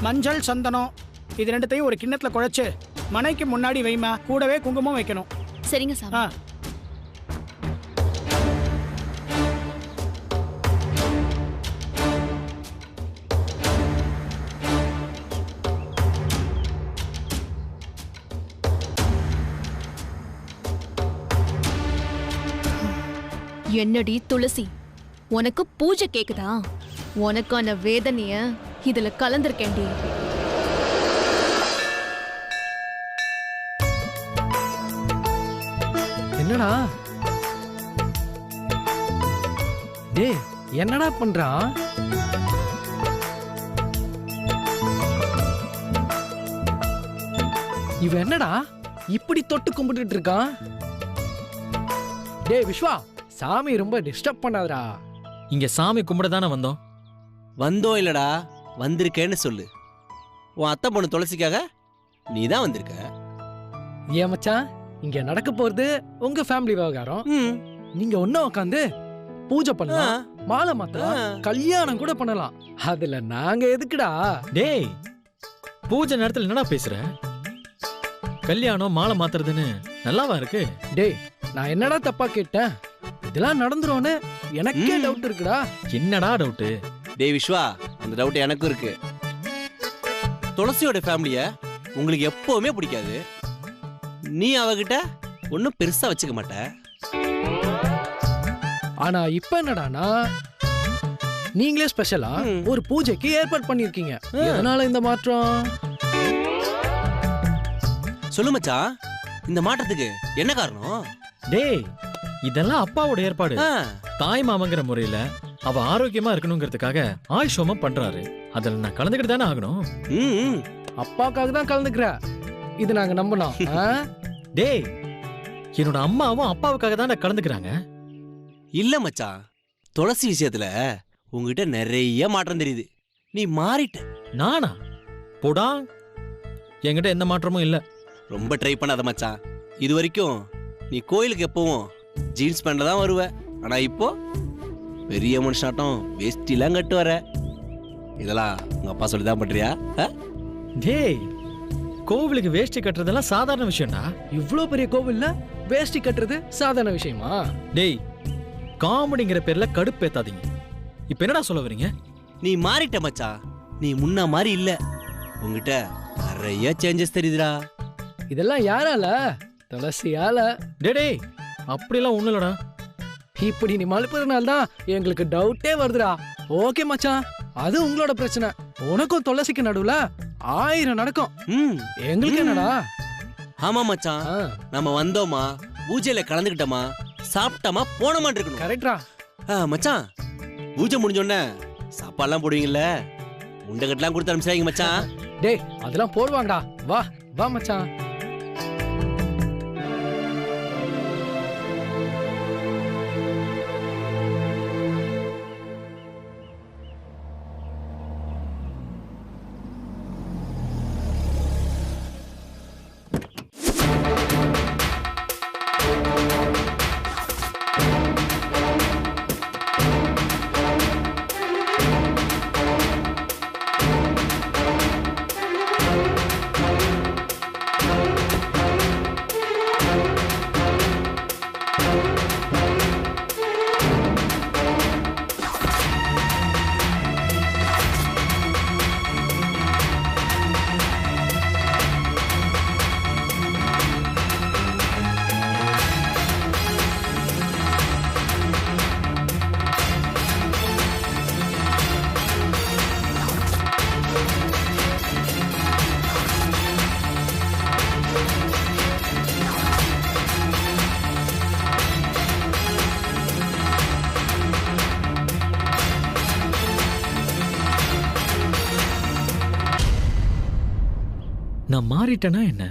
மஞ்சள் சந்தனம் இது ரெண்டுத்தையும் ஒரு கிண்ணத்துல குழைச்சு மனைக்கு முன்னாடி வைமா. கூடவே குங்குமம் வைக்கணும். சரிங்க சாமி. என்னடி துளசி, உனக்கு பூஜை கேக்குதா? உனக்கான வேதனைய இதுல கலந்திருக்கேன்டி. என்னடா டேய், என்னடா பண்றான்? இவன் என்னடா இப்படி தொட்டு கும்பிட்டு இருக்கான்? டேய் விஸ்வா, சாமி ரொம்ப டிஸ்டர்ப் பண்ணாதடா. இங்க சாமி கும்பிட தானே வந்தோம். வந்தோம் இல்லடா, வந்திருக்கேன்னு சொல்லு. உன் அத்தை பொண்ணு துளசிக்காக நீ தான் வந்திருக்க. ஏன் மச்சான், இங்க நடக்க போறது உங்க ஃபேமிலி விவகாரம். நீங்க ஒண்ணா உட்காந்து பூஜை பண்ணலாம், மாலை மாத்தலாம், கல்யாணம் கூட பண்ணலாம். அதுல நாங்க எதுக்குடா? டேய், பூஜை நேரத்துல என்னடா பேசுற? கல்யாணம் மாலை மாத்துறதுன்னு நல்லாவா இருக்கு? டேய், நான் என்னடா தப்பா கேட்டேன்? இதெல்லாம் நடந்துரும்னு எனக்கே டவுட் இருக்குடா. என்னடா டவுட்? டேய் விஸ்வா, அந்த டவுட் எனக்கும் இருக்கு. துளசியோட ஃபேமிலிய உங்களுக்கு எப்பவுமே பிடிக்காது. நீ அவகிட்ட ஒன்னும் பெருசா வச்சுக்க மாட்ட. ஆனா இப்ப என்னடானா, நீங்களே ஸ்பெஷலா ஒரு பூஜைக்கு ஏற்பாடு பண்ணிருக்கீங்க. அதனால இந்த மாற்றம். சொல்லு மச்சான், இந்த மாற்றத்துக்கு என்ன காரணம்? டேய், இதெல்லாம் அப்பாவோட ஏற்பாடு. தாய் மாமங்கிற முறையில அவ ஆரோக்கியமா இருக்கணுங்கிறதுக்காக ஆயுஷோமம் பண்றாரு. அதுல நான் கலந்துக்கிட்டு தானே ஆகணும். அப்பாக்காக தான் கலந்துக்கிற, இது நாங்க நம்பணும். டேய், என்னோட அம்மாவும் அப்பாவுக்காக தான் கலந்துக்கிறாங்க. இல்ல மச்சான், துளசி விஷயத்துல உங்ககிட்ட நிறைய மாற்றம் தெரியுது. நீ மாறிட்ட. நானா? போடா, என்கிட்ட எந்த மாற்றமும் இல்ல. ரொம்ப ட்ரை பண்ணாத மச்சான். இது வரைக்கும் நீ கோயிலுக்கு எப்பவும் ஜீன்ஸ் பேண்ட்ல தான் வருவ. ஆனா இப்போ பெரிய மனுஷாட்டம் வேஷ்டிலாம் கட்டு வர. இதெல்லாம் உங்க அப்பா சொல்லிதான் பண்றியா? டேய், கோவிலுக்கு வேஷ்டி கட்டுறதெல்லாம் சாதாரண விஷயம்டா. இவ்ளோ பெரிய கோவில்ல வேஷ்டி கட்டுறது சாதாரண விஷயமா? டேய், காமெடிங்கிற பேர்ல கடுப்பேத்தாதீங்க. இப்ப என்னடா சொல்ல வரீங்க? நீ மாறிட்ட மச்சான். நீ முன்ன மாதிரி இல்ல. உங்ககிட்ட நிறைய சேஞ்சஸ் தெரியுதுடா. இதெல்லாம் யாரால? துளசியால. டேய், அப்படிலாம் ஒண்ணு இல்லடா. இப்படி நீ மழுப்புறதுனால தான் எங்களுக்கு டவுட்டே வருதுடா. ஓகே மச்சான், அது உங்களோட பிரச்சனை. உனக்கும் துளசிக்கு நடுவுல 1000 நடக்கும். எங்களுக்கு என்னடா? ஆமா மச்சான், நம்ம வந்தோமா, பூஜையில கலந்துக்கிட்டோமா, சாப்பிட்டோமா, போனோமா இருக்கணும். கரெக்டா மச்சான்? பூஜை முடிஞ்சோடனே சாப்பாடுலாம் போடுவீங்கல்ல, உண்டகட்டெல்லாம் கொடுத்து அனுப்பிச்சாங்க மச்சான். டேய், அதெல்லாம் போடுவாங்கடா. வா வா மச்சான். நான் மாறிட்டேனா என்ன?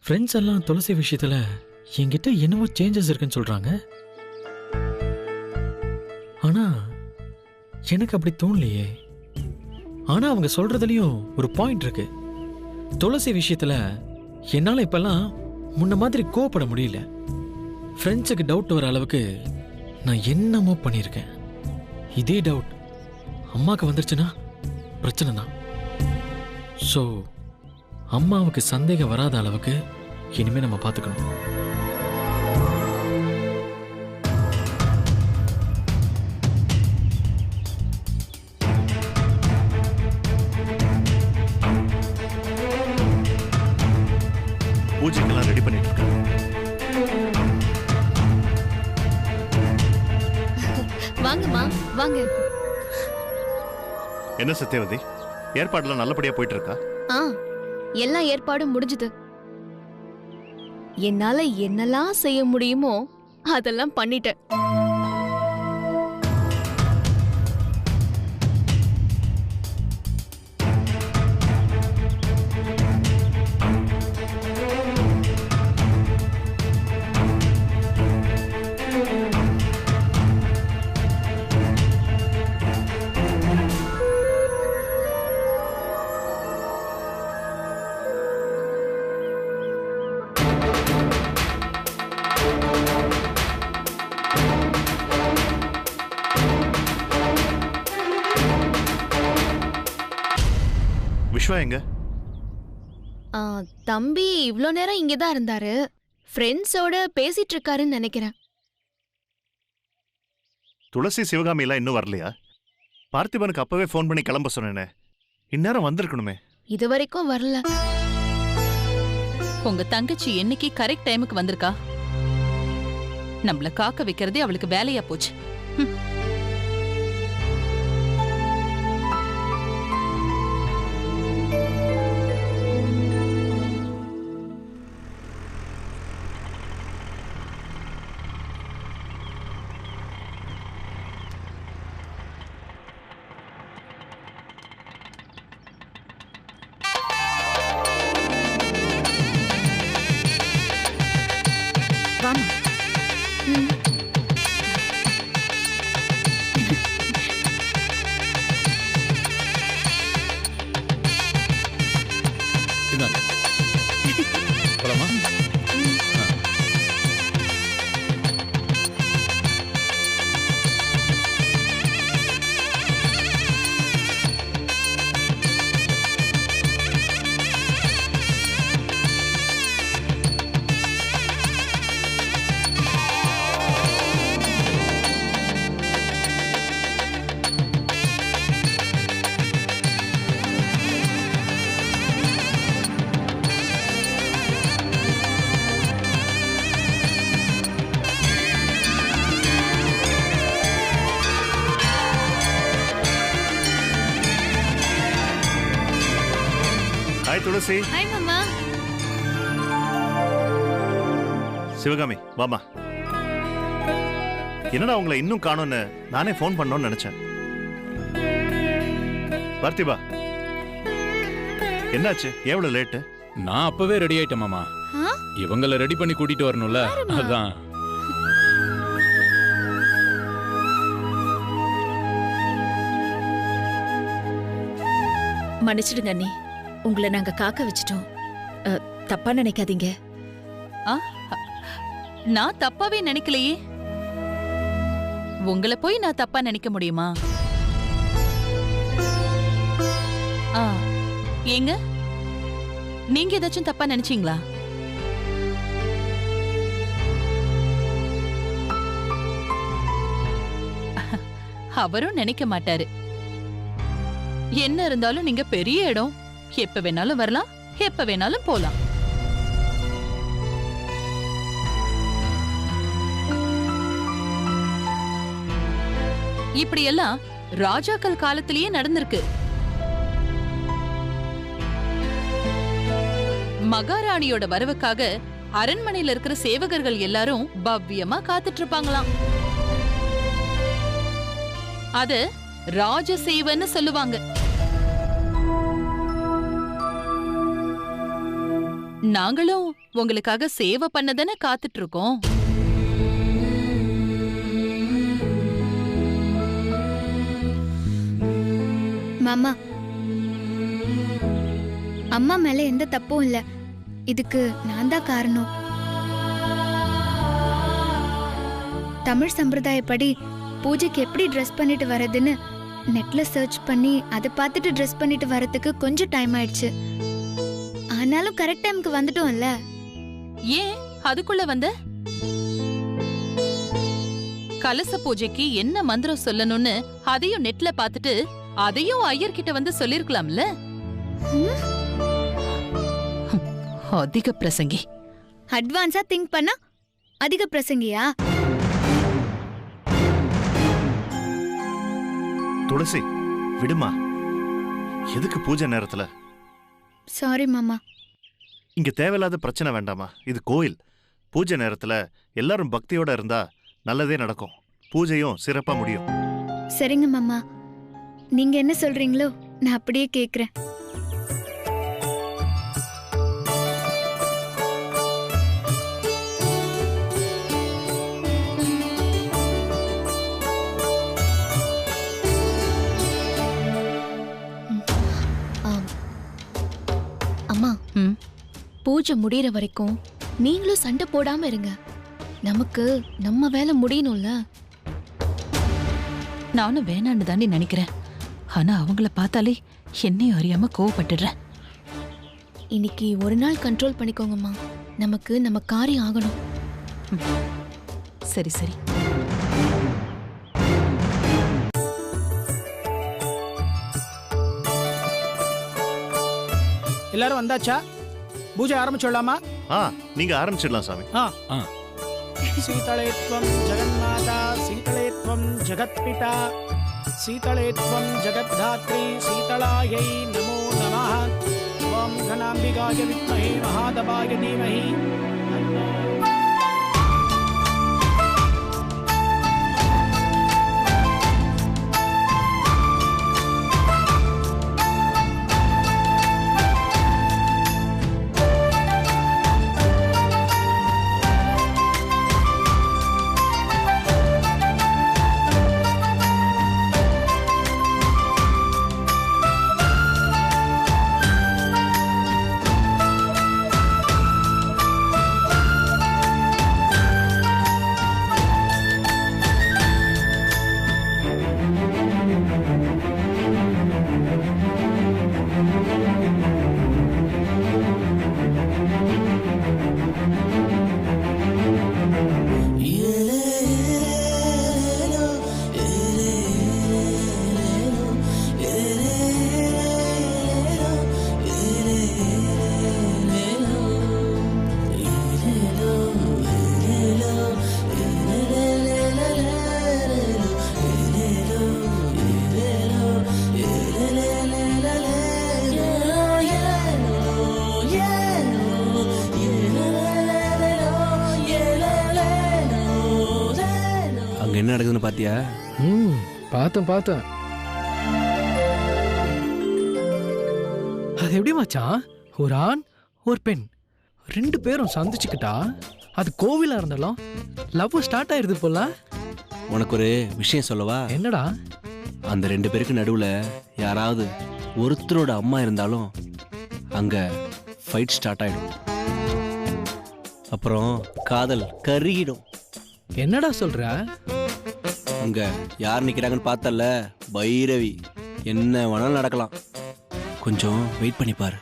ஃப்ரெண்ட்ஸ் எல்லாம் துளசி விஷயத்துல என்கிட்ட என்னவோ சேஞ்சஸ் இருக்குன்னு சொல்றாங்க. ஆனா எனக்கு அப்படி தோணலையே. ஆனா அவங்க சொல்றதுலயும் ஒரு பாயிண்ட் இருக்கு. துளசி விஷயத்துல என்னால இப்பெல்லாம் முன்ன மாதிரி கோவப்பட முடியல. ஃப்ரெண்ட்ஸுக்கு டவுட் வர அளவுக்கு நான் என்னமோ பண்ணியிருக்கேன். இதே டவுட் அம்மாக்கு வந்துருச்சுன்னா பிரச்சனை தான். ஸோ அம்மாவுக்கு சந்தேகம் வராத அளவுக்கு இனிமே நம்ம பார்த்துக்கணும். பூஜைக்கெல்லாம் ரெடி பண்ணிட்டு இருக்கேன். வாங்கம்மா வாங்க. என்ன சத்யவதி, ஏற்பாடுலாம் நல்லபடியா போயிட்டு இருக்கா? எல்லா ஏற்பாடும் முடிஞ்சது. என்னால என்னெல்லாம் செய்ய முடியுமோ அதெல்லாம் பண்ணிட்டேன். விஸ்வா எங்க? தம்பி இவ்ளோ நேரம் இங்கதான் இருந்தாரு. ஃப்ரெண்ட்ஸோட பேசிட்டு இருக்காருன்னு நினைக்கிறேன். துளசி சிவகாமி எல்லாம் இன்னும் வரலையா? பார்த்திபனுக்கு அப்பவே ஃபோன் பண்ணி கிளம்ப சொன்னேனே, இந்நேரம் வந்திருக்கணுமே. இது வரைக்கும் வரல. உங்க தங்கச்சி என்னைக்கு கரெக்ட் டைமுக்கு வந்திருக்கா? நம்மள காக்க வைக்கிறதே அவளுக்கு வேலையா போச்சு. ஹாய் துளசி. ஹாய் மாமா. சிவகாமி வாமா. என்னடா உங்களை இன்னும் காணோன்னு நானே ஃபோன் பண்ணணும்னு நினைச்சேன். பார்த்திபா என்னாச்சு, எவ்வளவு லேட்டு? நான் அப்பவே ரெடி ஆயிட்டேன் மாமா. இவங்கள ரெடி பண்ணி கூட்டிட்டு வரணும்ல, அதான். மன்னிச்சிடுங்க அண்ணி, உங்களை நாங்க காக்க வச்சிட்டோம். தப்பா நினைக்காதீங்க. நான் தப்பாவே நினைக்கலையே. உங்களை போய் நான் தப்பா நினைக்க முடியுமா? ஏங்க, நீங்க ஏதாச்சும் தப்பா நினைச்சீங்களா? அவரும் நினைக்க மாட்டாரு. என்ன இருந்தாலும் நீங்க பெரிய இடம், எப்ப வேணாலும் வரலாம், எப்ப வேணாலும் போலாம். இப்படி எல்லாம் ராஜாக்கள் காலத்திலேயே நடந்திருக்கு. மகாராணியோட வரவுக்காக அரண்மனையில இருக்கிற சேவகர்கள் எல்லாரும் பவ்யமா காத்துட்டு இருப்பாங்களாம். அத ராஜசேவன்னு சொல்லுவாங்க. நாங்களும் உங்களுக்காக சேவை பண்ணதானே காத்துட்டு இருக்கோம். மாமா, அம்மா மேல எந்த தப்பும் இல்ல. இதுக்கு நான் தான் காரணம். தமிழ் சம்பிரதாயப்படி பூஜைக்கு எப்படி ட்ரெஸ் பண்ணிட்டு வரதுன்னு நெட்ல சர்ச் பண்ணி அதை பார்த்துட்டு ட்ரெஸ் பண்ணிட்டு வரதுக்கு கொஞ்சம் டைம் ஆயிடுச்சு. ஆனாலும் கரெக்ட் டைம்க்கு வந்துட்டோம்ல. ஏன் அதுக்குள்ள வந்த? கலச பூஜைக்கு என்ன மந்திரம் சொல்லணும்னு அதையும் நெட்ல பார்த்துட்டு அதையும் ஐயர்கிட்ட வந்து சொல்லிருக்கலாம்ல. அதிக பிரசங்கி. அட்வான்ஸா திங்க் பண்ணா அதிக பிரசங்கியா? துளசி விடுமா, எதுக்கு பூஜை நேரத்துல? சாரி மாமா. இங்க தேவையில்லாத பிரச்சனை வேண்டாமா? இது கோயில். பூஜை நேரத்துல எல்லாரும் பக்தியோட இருந்தா நல்லதே நடக்கும், பூஜையும் சிறப்பா முடியும். சரிங்க மாமா, நீங்க என்ன சொல்றீங்களோ நான் அப்படியே கேக்குறேன். அம்மா, பூஜை முடியற வரைக்கும் நீங்களும் சண்டை போடாம இருங்க. நமக்கு நம்ம வேலை முடியணும்ல. நானும் வேணான்னு தாண்டி நினைக்கிறேன். ஆனா அவங்கள பார்த்தாலே என்னையும் அறியாம கோவப்பட்டுடுறேன். இன்னைக்கு ஒரு நாள் கண்ட்ரோல் பண்ணிக்கோங்கம்மா. நமக்கு நம்ம காரியம் ஆகணும். சரி சரி. எல்லாரும் வந்தாச்சா? பூஜை ஆரம்பிச்சுடலாமா? நீங்க ஆரம்பிச்சிடலாம் சாமி. சீதளேத்வம் ஜெகன்மாதா, சீதளேத்வம் ஜெகத்பிதா, சீதளேத்வம் ஜெகத்தாத்ரி, சீதளாயை நமோ நமः. ஓம் கணாம்பிகாய வித்மஹே மகாதபாய தீமஹி. என்ன நடக்குதுன்னு பாத்தியா? பார்த்தேன். அது எப்படி மச்சான்? ஒரு ஆண் ஒரு பெண் 2 பேரும் சந்திச்சுக்கிட்டா அது கோவிலா இருந்தாலும் லவ் ஸ்டார்ட் ஆயிருது போல. உனக்கு ஒரு விஷயம் சொல்லவா? என்னடா? அந்த 2 பேருக்கு நடுவுல யாராவது ஒருத்தரோட அம்மா இருந்தாலும் அங்க ஃபைட் ஸ்டார்ட் ஆயிடும். அப்புறம் காதல் கருகிடும். என்னடா சொல்ற? அங்க யார் நிக்கிறாங்கன்னு பார்த்தல, பைரவி. என்ன வேணாலும் நடக்கலாம். கொஞ்சம் வெயிட் பண்ணி பாரு.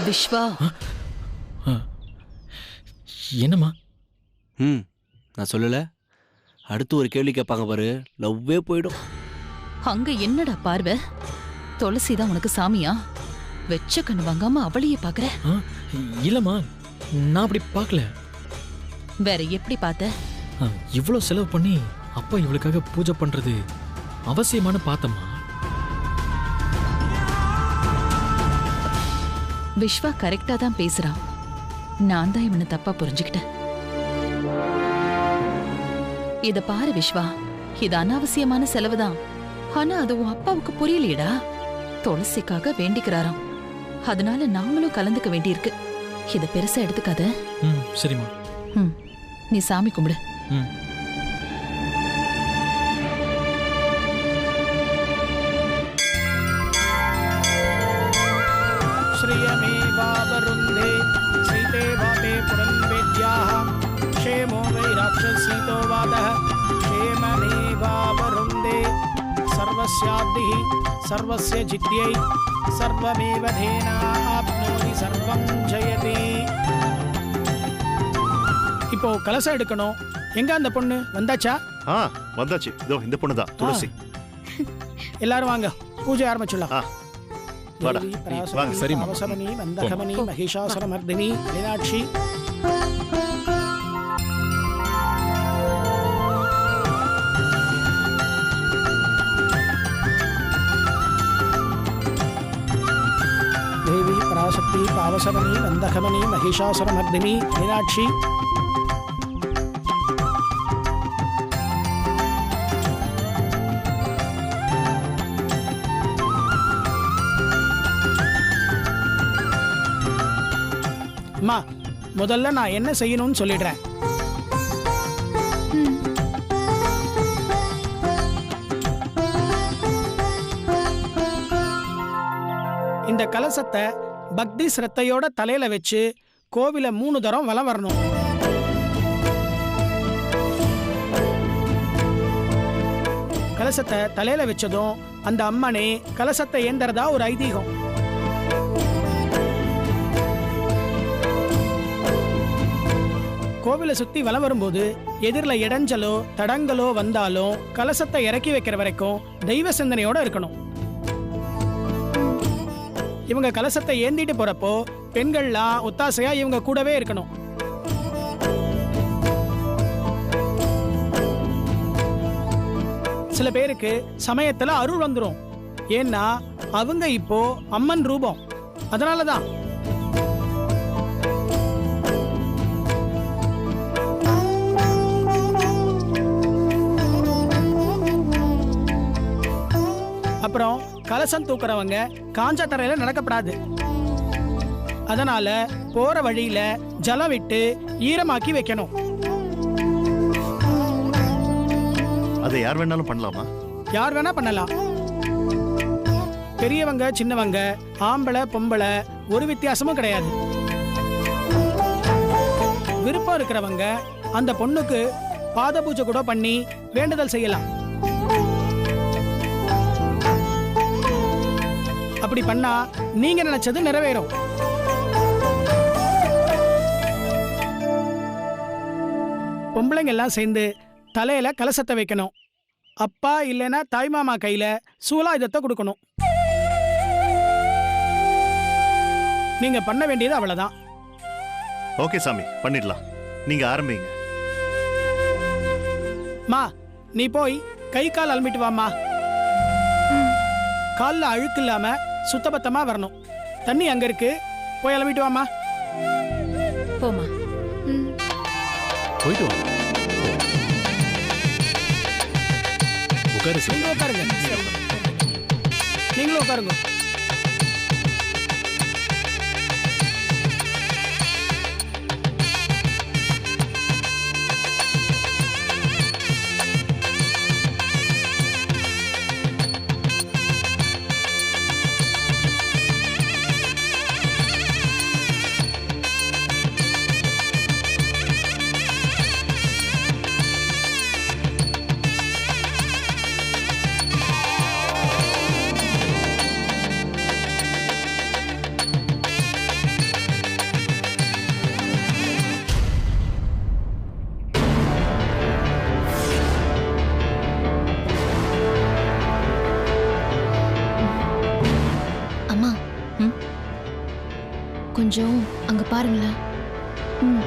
விஸ்வா, என்னம்மா? நான் சொல்லல, அடுத்து ஒரு கேள்வி கேட்பாங்க பாரு, லவ்வே போயிடும். அங்க என்னடா பார்வை? துளசி தான் உனக்கு சாமியா? வெச்ச கண்ணு வாங்காம அவளையே பாக்குற. ஆ, இல்லம்மா, நான் அப்படி பார்க்கல. வேற எப்படி பார்த்த? இவ்வளோ செலவு பண்ணி அப்பா இவளுக்காக பூஜை பண்றது அவசியமான பார்த்தம்மா. விஸ்வா கரெக்டா தான் பேசுறான். நான் தான் இவனை தப்பா புரிஞ்சுக்கிட்டேன். இத பாரு விஸ்வா, இது அனாவசியமான செலவுதான். ஆனா அது உன் அப்பாவுக்கு புரியலையடா. துளசிக்காக வேண்டிக்கிறாராம். அதனால நாமளும் கலந்துக்க வேண்டியிருக்கு. இத பெருசா எடுத்துக்காத. சரிம்மா. நீ சாமி கும்பிடு. श्रियमेवावरुन्धे सीते वाते पुरन्वेद्याः क्षेमो वै राक्षसीतो वादः क्षेममेवावरुन्धे सर्वस्याब्धिः सर्वस्य जित्यै सर्वमेव धेनाप्नोति सर्वं जयति. இப்போ கலசம் எடுக்கணும். எங்க அந்த பொண்ணு வந்தாச்சா? வந்தாச்சு. இதோ இந்த பொண்ணு தான், துளசி. எல்லாரும் வாங்க, பூஜை ஆரம்பிச்சுடலாம். வாடா, வாங்க. சரிம்மா. அவசமணி வந்தகமணி மகிஷாசுரமர்தினி மீனாட்சி. தேவி பராசக்தி பாவசமணி வந்தகமணி மகிஷாசுரமர்தினி மீனாட்சி. அம்மா, முதல்ல நான் என்ன செய்யணும்னு சொல்லிடுறேன். இந்த கலசத்தை பக்தி சிரத்தையோட தலையில வச்சு கோவில 3 தரம் வலம் வரணும். கலசத்தை தலையில வச்சதும் அந்த அம்மனே கலசத்தை ஏந்தறதா ஒரு ஐதீகம். கோவிலை சுத்தி வலம் வரும்போது எதிரில் இடைஞ்சலோ தடங்களோ வந்தாலும் கலசத்தை இறக்கி வைக்கிற வரைக்கும் தெய்வ சிந்தனையோட இருக்கணும். இவங்க கலசத்தை ஏந்திட்டு போறப்போ பெண்கள்லாம் ஒத்தாசையா இவங்க கூடவே இருக்கணும். சில பேருக்கு சமயத்துல அருள் வந்துடும். ஏன்னா அவங்க இப்போ அம்மன் ரூபம். அதனாலதான் அப்புறம் கலசம் தூக்குறவங்க காஞ்ச தரையில நடக்கப்படாது. அதனால போற வழியில ஜலம் விட்டு ஈரமாக்கி வைக்கணும். அதை யார் வேணாலும் பண்ணலாமா? யார் வேணா பண்ணலாம். பெரியவங்க சின்னவங்க ஆம்பளை பொம்பளை ஒரு வித்தியாசமும் கிடையாது. விருப்பம் இருக்கிறவங்க அந்த பொண்ணுக்கு பாத பூஜை கூட பண்ணி வேண்டுதல் செய்யலாம். அப்படி பண்ணா நீங்க நினைச்சது நிறைவேறும். பொம்பளைங்க எல்லாம் சேர்ந்து தலையில கலசத்தை வைக்கணும். அப்பா இல்லைன்னா தாய்மாமா கையில சூலாயுதத்தை கொடுக்கணும். நீங்க பண்ண வேண்டியது அவ்வளவுதான். ஓகே சாமி, பண்ணிடலாம். நீங்க ஆரம்பிங்க. மா, நீ போய் கை கால் அலம்பிட்டு வாமா. கால்ல அழுக்கு இல்லாம சுத்தபத்தமா வரணும். தண்ணி அங்க இருக்கு, போய் அலம்பிட்டு வாமா. போமா. போயிட்டு வா. உட்காரு சார். நீங்களும் உட்காருங்க. நீங்களும் உட்காருங்க. கொஞ்சம் அங்க பாருங்களேன். ம்